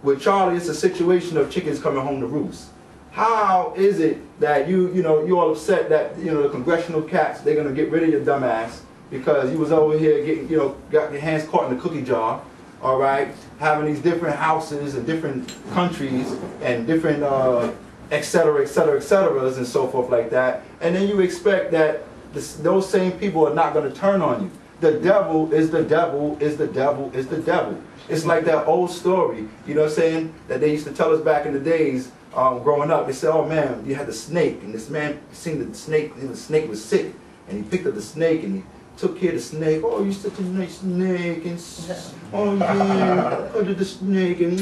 [SPEAKER 1] With Charlie, it's a situation of chickens coming home to roost. How is it that you all upset that, the congressional cats, they're gonna get rid of your dumb ass because you was over here getting, got your hands caught in the cookie jar, all right, having these different houses in different countries and different et cetera, et cetera, et ceteras and so forth like that, and then you expect that those same people are not going to turn on you. The devil is the devil is the devil is the devil. It's like that old story, you know what I'm saying, that they used to tell us back in the days growing up. They said, oh man, you had the snake, and this man seen the snake, and the snake was sick, and he picked up the snake and he took care of the snake. Oh, you're such a nice snake, and oh yeah, look at the snake, and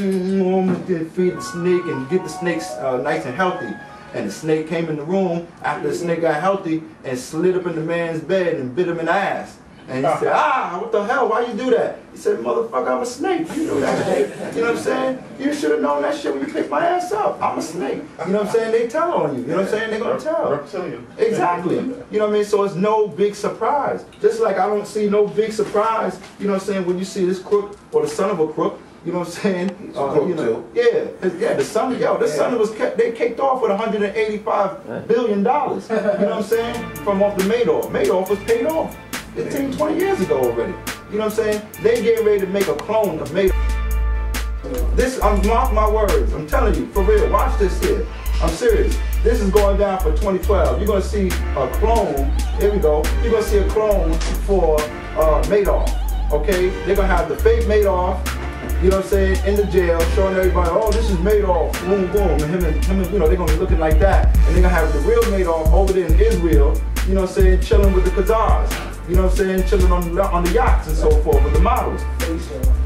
[SPEAKER 1] feed the snake and get the snakes nice and healthy. And the snake came in the room after the snake got healthy and slid up in the man's bed and bit him in the ass. And he said, what the hell, why you do that? He said, motherfucker, I'm a snake. You know that shit. You know what I'm saying? You should have known that shit when you picked my ass up. I'm a snake. You know what I'm saying? They tell on you. You know what I'm saying? They're going to tell.
[SPEAKER 2] Reptilian.
[SPEAKER 1] Exactly. You know what I mean? So it's no big surprise. Just like I don't see no big surprise, you know what I'm saying, when you see this crook or the son of a crook, you know what I'm saying? The son, this son was they kicked off with $185 billion. You know what I'm saying? From off the Madoff. Madoff was paid off 15, 20 years ago already. You know what I'm saying? They getting ready to make a clone of Madoff. This, mark my words, I'm telling you, for real, watch this here. I'm serious. This is going down for 2012. You're gonna see a clone, here we go, you're gonna see a clone for Madoff, okay? They're gonna have the fake Madoff, you know what I'm saying, in the jail, showing everybody, oh, this is Madoff, boom, boom, and him, they're gonna be looking like that. And they're gonna have the real Madoff over there in Israel, you know what I'm saying, chilling with the Khazars, you know what I'm saying, chilling on the yachts and so forth with the models.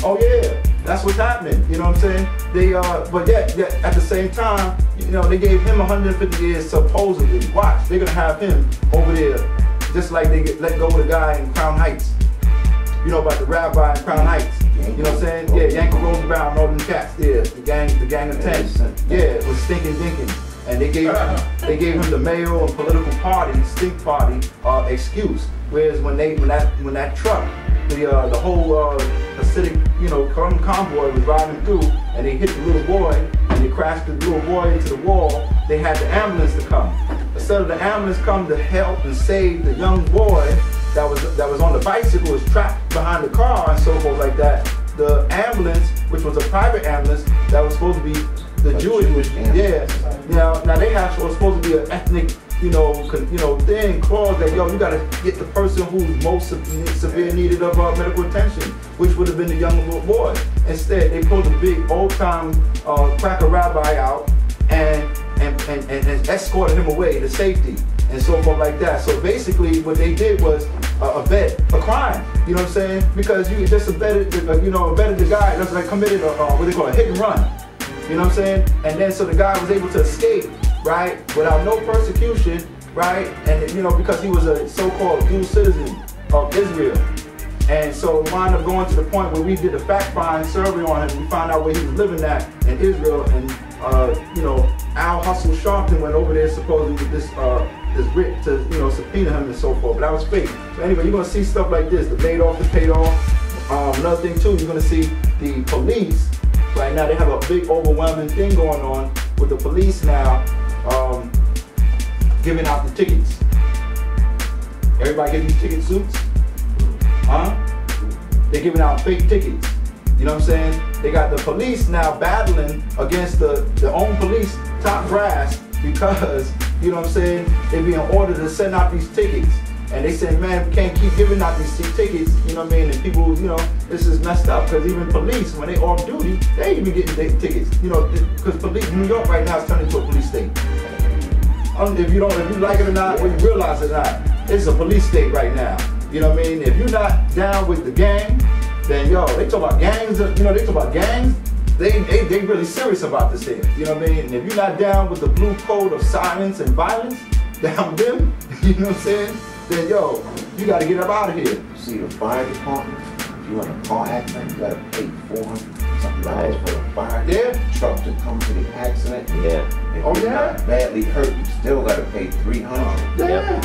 [SPEAKER 1] Oh yeah, that's what's happening, you know what I'm saying? They, but yet, at the same time, they gave him 150 years supposedly. Watch, they're gonna have him over there, just like they let go of the guy in Crown Heights. You know about the rabbi in Crown Heights. You know what I'm saying? Yeah, Yankee Rosenbaum and all them cats there, the gang of 10. Yeah, it was Stinking Dinkins. And they gave him the Mayo and political party, stink party, excuse. Whereas when that truck, the whole Hasidic, convoy was riding through, and they hit the little boy, and they crashed the little boy into the wall, they had the ambulance to come. Instead of the ambulance come to help and save the young boy that was on the bicycle, was trapped behind the car and so forth like that, the ambulance, which was a private ambulance that was supposed to be the Jewish ambulance. Now they was supposed to be an ethnic, thing, clause that, you gotta get the person who's most severe needed of medical attention, which would have been the young little boy. Instead, they pulled a big old-time cracker rabbi out and escorted him away to safety and so forth like that. So basically, what they did was abet a crime. You know what I'm saying? Because you just abetted the guy that's like committed what they call a hit and run. You know what I'm saying? And then so the guy was able to escape, right, without no persecution, right? And because he was a so-called dual citizen of Israel. And so it wound up going to the point where we did a fact-find survey on him. We found out where he was living at in Israel, and Al Hustle Sharpton went over there supposedly with this writ to subpoena him and so forth. But that was fake. So anyway, you're gonna see stuff like this: the Madoff is paid off. Another thing too, you're gonna see the police. Right now, they have a big overwhelming thing going on with the police now, giving out the tickets. Everybody get these ticket suits? Huh? They're giving out fake tickets. You know what I'm saying? They got the police now battling against the own police top brass because, you know what I'm saying, they're being ordered to send out these tickets. And they say, man, we can't keep giving out these tickets, you know what I mean? And people, this is messed up because even police, when they off duty, they ain't even getting tickets, because police, New York right now is turning into a police state. If you like it or not, or you realize it or not, it's a police state right now. You know what I mean? If you're not down with the gang, then they talk about gangs, they talk about gangs, they really serious about this here. You know what I mean? And if you're not down with the blue code of silence and violence, down with them, you know what I'm saying? Then you gotta get up out of here.
[SPEAKER 3] See the fire department, you in a car accident, you gotta pay $400 for a fire truck to come to the accident.
[SPEAKER 4] Yeah.
[SPEAKER 3] If you're not badly hurt, you still gotta pay $300.
[SPEAKER 1] Yeah.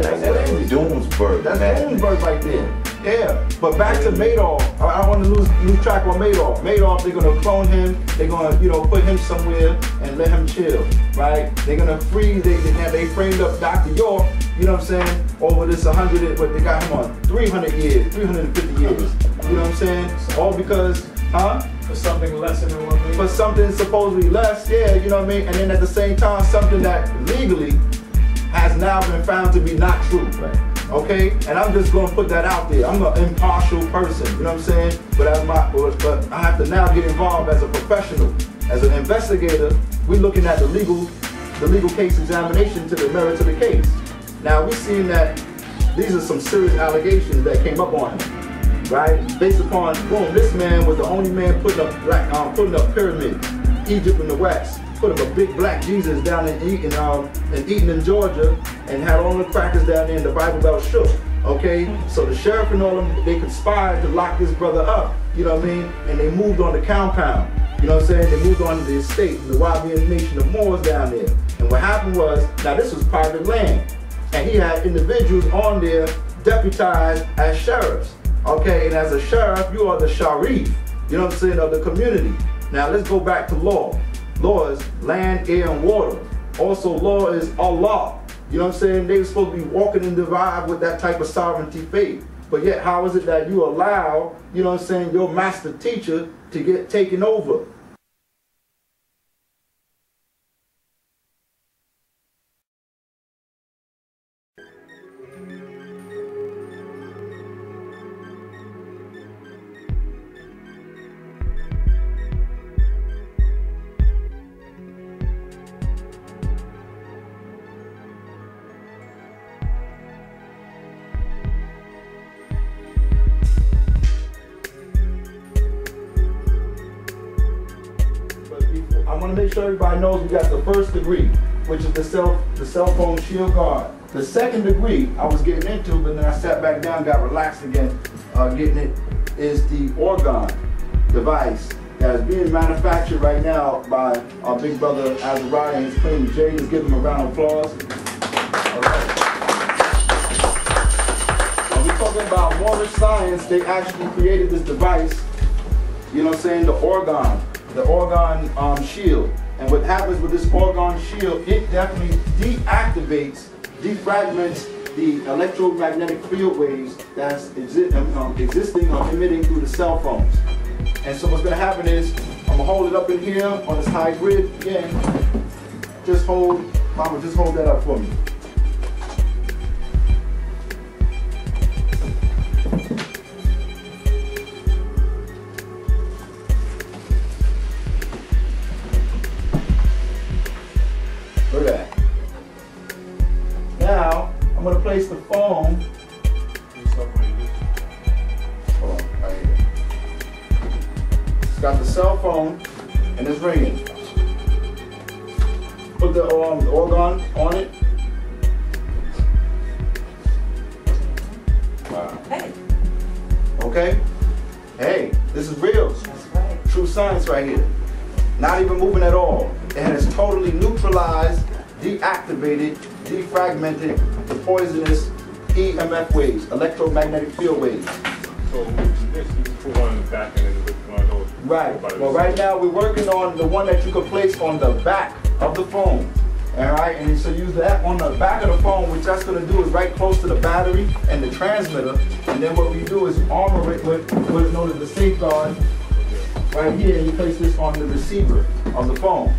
[SPEAKER 3] That's Doomsburg.
[SPEAKER 1] That's Doomsburg right there. Yeah, but back to Madoff. I don't want to lose track on Madoff. Madoff, they're gonna clone him. They're gonna, put him somewhere and let him chill, right? They're gonna freeze. They framed up Dr. York. You know what I'm saying? Over this 100, but they got him on 300 years, 350 years. You know what I'm saying? All because,
[SPEAKER 6] For something less than $1 million.
[SPEAKER 1] For something supposedly less, yeah. You know what I mean? And then at the same time, something that legally has now been found to be not true.
[SPEAKER 4] Right.
[SPEAKER 1] Okay, and I'm just gonna put that out there. I'm an impartial person, you know what I'm saying? But I have to now get involved as a professional, as an investigator. We're looking at the legal case examination to the merits of the case. Now we're seeing that these are some serious allegations that came up on him, right? Based upon, boom, this man was the only man putting up pyramids, Egypt in the West. Put up a big black Jesus down in Eaton, Georgia, and had all the crackers down there, and the Bible Belt shook. Okay, so the sheriff and all them, they conspired to lock this brother up. You know what I mean? And they moved on the compound. You know what I'm saying? They moved on to the estate, the Wabian nation of Moors down there. And what happened was, now this was private land, and he had individuals on there deputized as sheriffs. Okay, and as a sheriff, you are the sharif. You know what I'm saying? Of the community. Now let's go back to law. Law is land, air, and water. Also, law is Allah. You know what I'm saying? They were supposed to be walking in the vibe with that type of sovereignty faith. But yet, how is it that you allow, you know what I'm saying, your master teacher to get taken over? I want to make sure everybody knows we got the first degree, which is the cell phone shield guard. The second degree I was getting into, but then I sat back down, got relaxed again, getting it, is the organ device that is being manufactured right now by our big brother Azariah and his queen Jay. Just give him a round of applause. All right. When we're talking about Moorish science, they actually created this device, you know what I'm saying, the organ shield. And what happens with this organ shield, it definitely deactivates, defragments the electromagnetic field waves that's existing or emitting through the cell phones. And so what's going to happen is, I'm going to hold it up in here on this high grid again. Mama, just hold that up for me. Look at that. Now, I'm going to place the phone. Hold on, right here. It's got the cell phone and it's ringing. Put the organ on it. Wow.
[SPEAKER 5] Hey.
[SPEAKER 1] Okay? Hey, this is real.
[SPEAKER 5] That's right.
[SPEAKER 1] True science right here. Not even moving at all. It has totally neutralized, deactivated, defragmented the poisonous EMF waves, electromagnetic field waves.
[SPEAKER 7] So this is put one in the back and then one of those.
[SPEAKER 1] Right. Well, right now we're working on the one that you can place on the back of the phone. All right, and so use that on the back of the phone, which that's going to do is right close to the battery and the transmitter. And then what we do is armor it with what is known as the safeguard. Right here, and you place this on the receiver of the phone.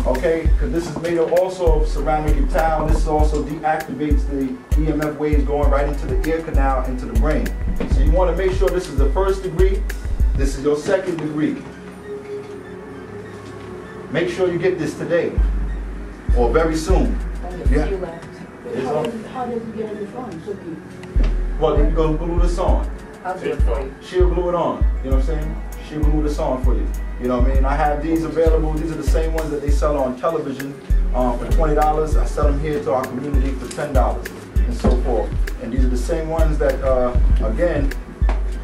[SPEAKER 1] Okay, because this is made of also ceramic and tile. This also deactivates the EMF waves going right into the ear canal, into the brain. So you want to make sure this is the first degree. This is your second degree. Make sure you get this today or very soon. Yeah.
[SPEAKER 5] How does it get on the phone? So
[SPEAKER 1] Well, then you're going to glue this on.
[SPEAKER 5] I'll do it for you.
[SPEAKER 1] She'll glue it on. You know what I'm saying? She'll glue this on for you. You know what I mean? I have these available. These are the same ones that they sell on television for $20. I sell them here to our community for $10 and so forth. And these are the same ones that, again,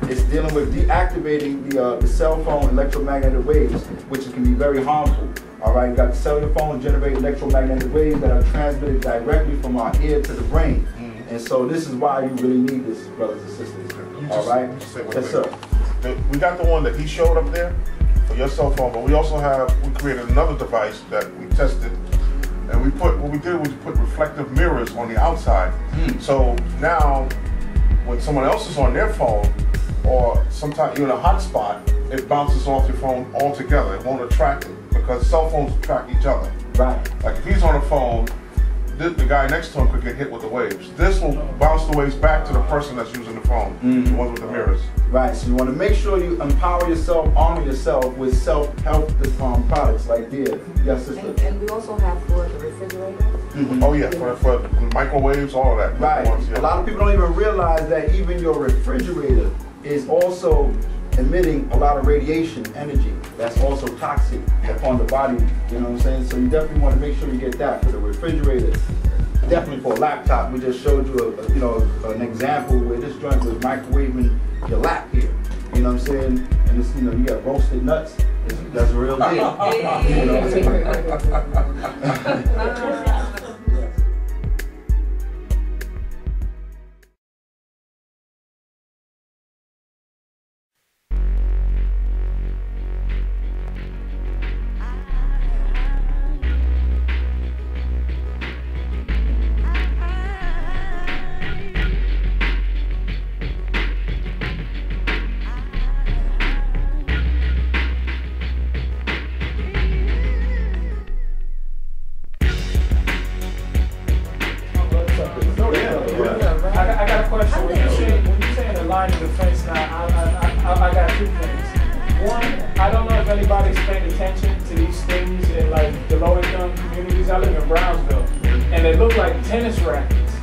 [SPEAKER 1] It's dealing with deactivating the cell phone electromagnetic waves, which can be very harmful. All right, you got the cellular phone generate electromagnetic waves that are transmitted directly from our ear to the brain. And so this is why you really need this, brothers and sisters. All right? Yes, sir.
[SPEAKER 2] We got the one that he showed up there for your cell phone, but we also we created another device that we tested. And what we did was put reflective mirrors on the outside. So now, when someone else is on their phone, or sometimes you're in a hot spot, it bounces off your phone altogether. It won't attract it because cell phones attract each other.
[SPEAKER 1] Right.
[SPEAKER 2] Like if he's on a phone, the guy next to him could get hit with the waves. This will bounce the waves back to the person that's using the phone, the ones with the mirrors.
[SPEAKER 1] Right, so you want to make sure you empower yourself, armor yourself with self-help products like this. Yes, sister.
[SPEAKER 8] And we also have for the refrigerator.
[SPEAKER 2] Oh yeah, for microwaves, all of that.
[SPEAKER 1] Right. A lot of people don't even realize that even your refrigerator is also emitting a lot of radiation energy that's also toxic upon the body, you know what I'm saying? So you definitely want to make sure you get that for the refrigerator. Definitely for a laptop, we just showed you an example where this joint was microwaving your lap here, you know what I'm saying? And it's, you got roasted nuts, that's a real deal. You know what I'm saying?
[SPEAKER 6] I got a question. When you say in the line of defense now, I got two things. One, I don't know if anybody's paying attention to these things in like the low-income communities. I live in Brownsville, and they look like tennis rackets.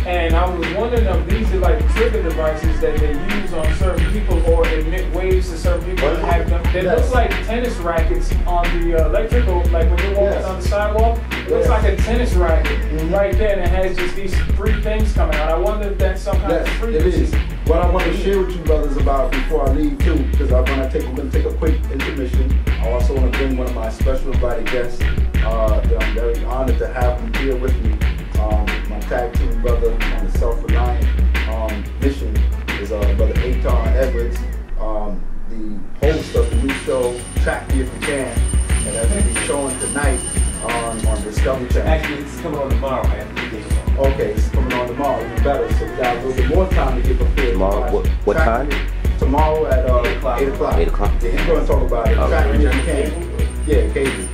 [SPEAKER 6] And I was wondering if these are like trigger devices that they use on certain people or emit waves to certain people and have them. They look like tennis rackets on the electrical, like when you're walking on the sidewalk. It looks like a tennis racket right there, and it has just these three things coming out. I wonder if that's some kind of frequency.
[SPEAKER 1] It is. What I want to share with you brothers about before I leave too, because we're going to take a quick intermission. I also want to bring one of my special invited guests that I'm very honored to have him here with me. My tag team brother on the self-reliant mission is Brother Aton Edwards, the host of the new show, Track Me If You Can, and that's going to be showing tonight on Discovery Channel.
[SPEAKER 9] Actually, it's coming on tomorrow, man.
[SPEAKER 1] Okay, it's coming on tomorrow, even better. So we got a little bit more time to get prepared.
[SPEAKER 4] Tomorrow, what time?
[SPEAKER 1] Tomorrow at 8 o'clock.
[SPEAKER 4] 8 o'clock.
[SPEAKER 1] Yeah, he's going to talk about it. Track Me If You Can. Yeah, cable.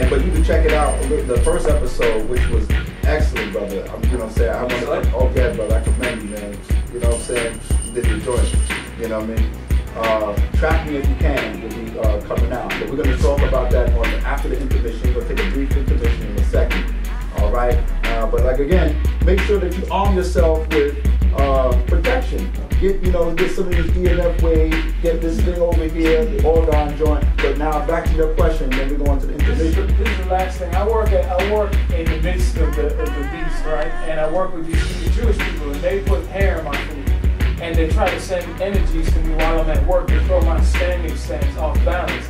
[SPEAKER 1] But you can check it out. The first episode, which was excellent, brother. You know what I'm saying? Brother, I commend you, man. You know what I'm saying? You did your joint. You know what I mean? Track Me If You Can will be coming out. But we're going to talk about that after the intermission. We'll take a brief intermission in a second. All right? But like again, make sure that you arm yourself with protection. Get some of these EMF waves, get this thing over here, the organ joint. But now back to your question, then we go on to the intermission.
[SPEAKER 6] This is the last thing. I work in the midst of the beast, right? And I work with these Jewish people, and they put hair in my food. And they try to send energies to me while I'm at work to throw my standing stance off balance.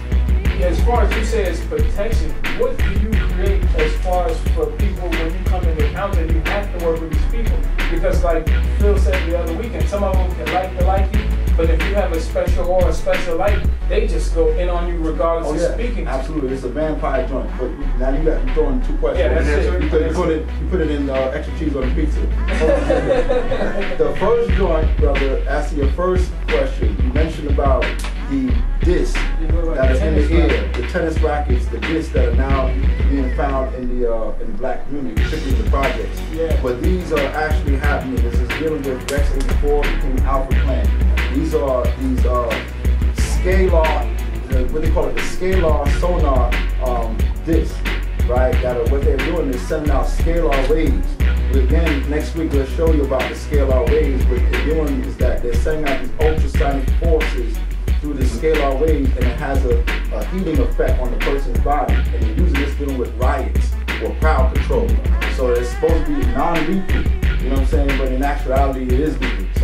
[SPEAKER 6] As far as you say it's protection, what do you create as far as for people when you come into encounter, you have to work with these people? Because like Phil said the other weekend, some of them can like you, but if you have a special or a special light, they just go in on you regardless of speaking.
[SPEAKER 1] Absolutely, it's a vampire joint. But now you got me throwing two questions.
[SPEAKER 6] Yeah, that's it.
[SPEAKER 1] You put it in extra cheese on the pizza. The first joint, brother, asking your first question, you mentioned about the discs that are in the ear, the tennis rackets, the discs that are now being found in the black community, particularly in the projects.
[SPEAKER 6] Yeah.
[SPEAKER 1] But these are actually happening. This is dealing with Rex 84 King Alpha Clan. These are scalar, what they call it, the scalar sonar discs, right? What they're doing is sending out scalar waves. Again, next week we'll show you about the scalar waves. What they're doing is that they're sending out these ultrasonic forces through the scalar waves, and it has a heating effect on the person's body. And they're using this dealing with riots or crowd control. So it's supposed to be non-lethal, you know what I'm saying? But in actuality, it is lethal.